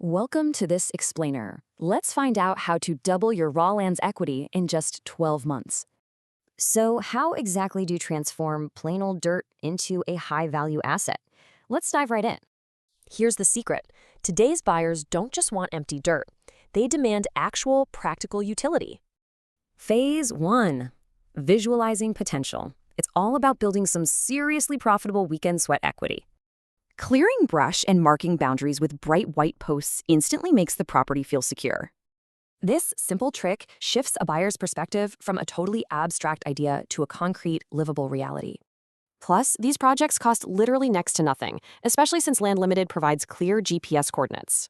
Welcome to this explainer. Let's find out how to double your raw land's equity in just 12 months. So, how exactly do you transform plain old dirt into a high-value asset? Let's dive right in. Here's the secret. Today's buyers don't just want empty dirt. They demand actual, practical utility. Phase 1. Visualizing potential. It's all about building some seriously profitable weekend sweat equity. Clearing brush and marking boundaries with bright white posts instantly makes the property feel secure. This simple trick shifts a buyer's perspective from a totally abstract idea to a concrete, livable reality. Plus, these projects cost literally next to nothing, especially since Land Limited provides clear GPS coordinates.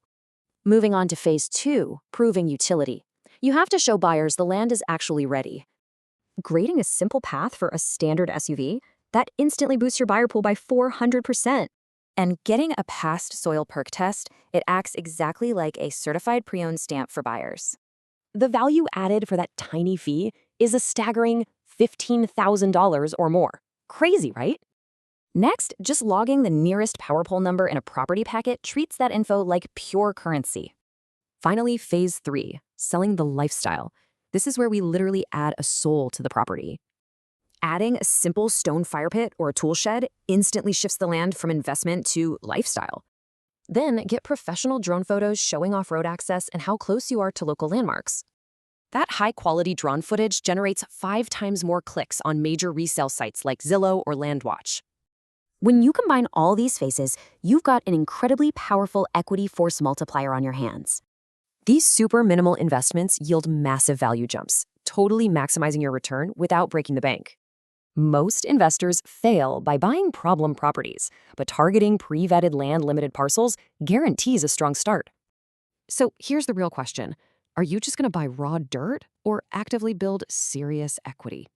Moving on to Phase 2, proving utility. You have to show buyers the land is actually ready. Grading a simple path for a standard SUV, that instantly boosts your buyer pool by 400%. And getting a past soil perk test, it acts exactly like a certified pre-owned stamp for buyers. The value added for that tiny fee is a staggering $15,000 or more. Crazy, right? Next, just logging the nearest power pole number in a property packet treats that info like pure currency. Finally, Phase 3, selling the lifestyle. This is where we literally add a soul to the property. Adding a simple stone fire pit or a tool shed instantly shifts the land from investment to lifestyle. Then get professional drone photos showing off road access and how close you are to local landmarks. That high-quality drone footage generates 5 times more clicks on major resale sites like Zillow or LandWatch. When you combine all these phases, you've got an incredibly powerful equity force multiplier on your hands. These super minimal investments yield massive value jumps, totally maximizing your return without breaking the bank. Most investors fail by buying problem properties, but targeting pre-vetted Land Limited parcels guarantees a strong start. So here's the real question. Are you just going to buy raw dirt or actively build serious equity?